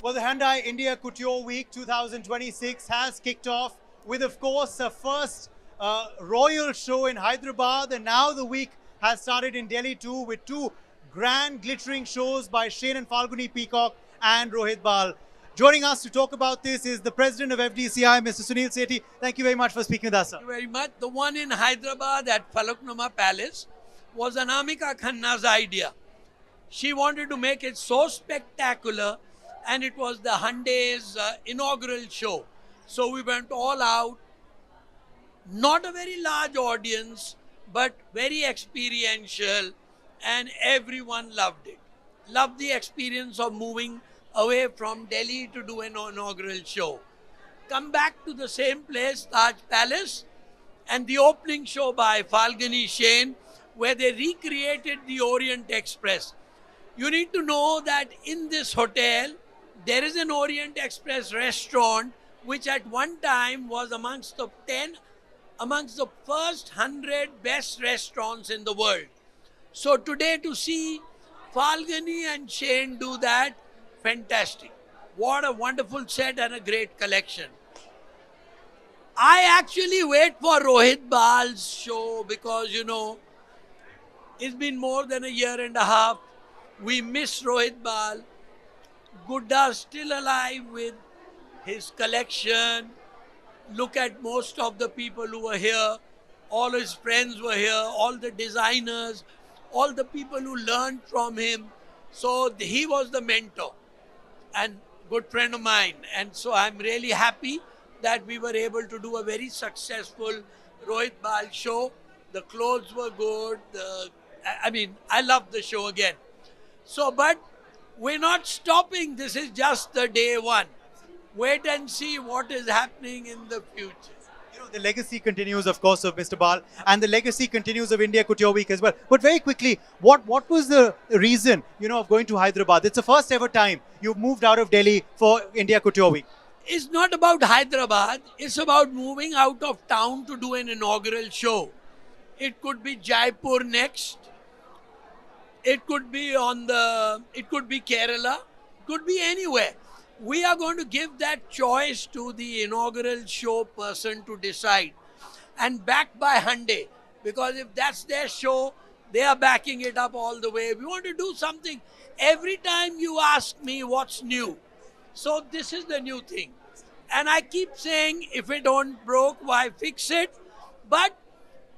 Well, the Hyundai India Couture Week 2026 has kicked off with, of course, a first royal show in Hyderabad, and now the week has started in Delhi too, with two grand glittering shows by Shane and Falguni Peacock and Rohit Bal. Joining us to talk about this is the president of FDCI, Mr. Sunil Sethi. Thank you very much for speaking with us, sir. Thank you very much. The one in Hyderabad at Falaknuma Palace was Anamika Khanna's idea. She wanted to make it so spectacular, and it was the Hyundai's inaugural show. So we went all out. Not a very large audience, but very experiential, and everyone loved it. Loved the experience of moving away from Delhi to do an inaugural show. Come back to the same place, Taj Palace, and the opening show by Falguni Shane, where they recreated the Orient Express. You need to know that in this hotel, there is an Orient Express restaurant, which at one time was amongst the first 100 best restaurants in the world. So today to see Falguni and Shane do that, fantastic. What a wonderful set and a great collection. I actually wait for Rohit Bal's show because, it's been more than a year and a half. We miss Rohit Bal. Gudda still alive with his collection. Look at most of the people who were here. All his friends were here, all the designers, all the people who learned from him. So he was the mentor and good friend of mine. And so I'm really happy that we were able to do a very successful Rohit Bal show. The clothes were good. I loved the show again. So, but we're not stopping. This is just the day one. Wait and see what is happening in the future. The legacy continues, of course, of Mr. Bal, and the legacy continues of India Couture Week as well. But very quickly, what was the reason, of going to Hyderabad? It's the first ever time you've moved out of Delhi for India Couture Week. It's not about Hyderabad. It's about moving out of town to do an inaugural show. It could be Jaipur next. It could be Kerala. It could be anywhere. We are going to give that choice to the inaugural show person to decide, and backed by Hyundai, because if that's their show, they are backing it up all the way. We want to do something. Every time you ask me what's new, so this is the new thing. And I keep saying, if it don't broke, why fix it? But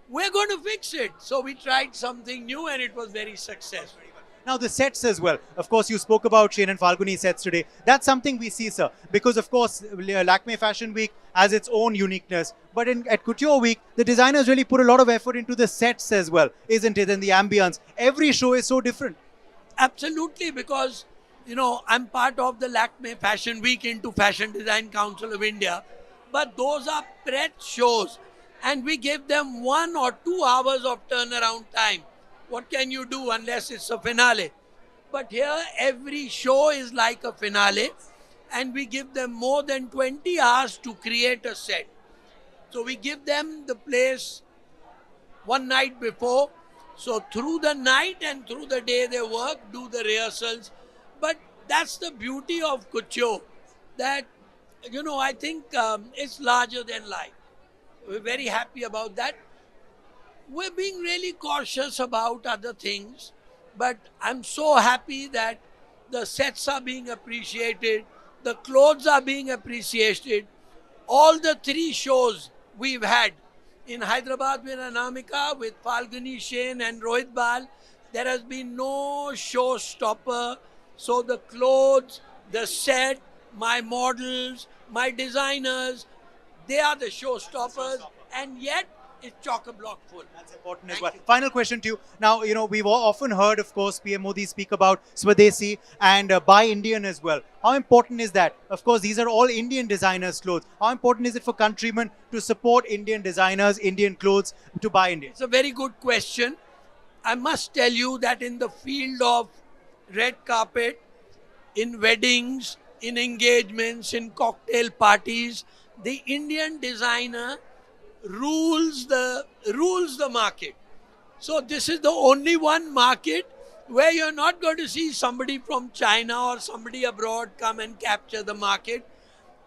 we're going to fix it. So we tried something new and it was very successful. Now the sets as well. Of course, you spoke about Shane and Falguni sets today. That's something we see, sir. Because of course, Lakme Fashion Week has its own uniqueness. But at Couture Week, the designers really put a lot of effort into the sets as well, isn't it? And the ambience. Every show is so different. Absolutely, because, I'm part of the Lakme Fashion Week into Fashion Design Council of India. But those are press shows. And we give them 1 or 2 hours of turnaround time. What can you do unless it's a finale? But here, every show is like a finale. And we give them more than 20 hours to create a set. So we give them the place one night before. So through the night and through the day they work, do the rehearsals. But that's the beauty of couture. That, I think it's larger than life. We're very happy about that. We're being really cautious about other things, but I'm so happy that the sets are being appreciated, the clothes are being appreciated. All the 3 shows we've had in Hyderabad with Anamika, with Falguni, Shane and Rohit Bal, there has been no showstopper. So the clothes, the set, my models, my designers, they are the showstoppers, and yet is chock-a-block full. That's important as Thank well. you. Final question to you. Now, we've often heard, of course, PM Modi speak about Swadesi and Buy Indian as well. How important is that? Of course, these are all Indian designers' clothes. How important is it for countrymen to support Indian designers, Indian clothes, to buy Indian? It's a very good question. I must tell you that in the field of red carpet, in weddings, in engagements, in cocktail parties, the Indian designer rules the market. So this is the only one market where you're not going to see somebody from China or somebody abroad come and capture the market.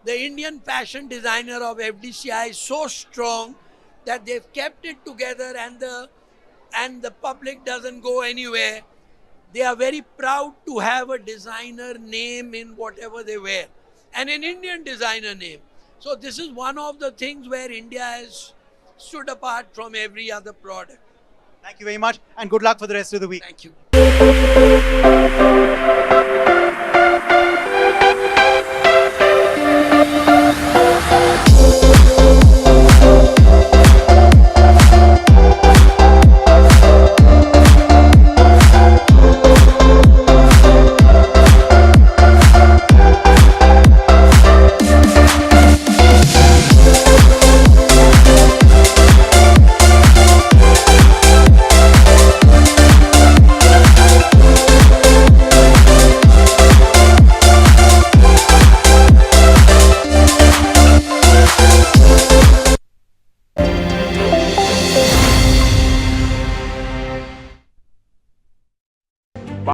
The Indian fashion designer of FDCI is so strong that they've kept it together, and the public doesn't go anywhere. They are very proud to have a designer name in whatever they wear, and an Indian designer name. So this is one of the things where India has stood apart from every other product. Thank you very much and good luck for the rest of the week. Thank you.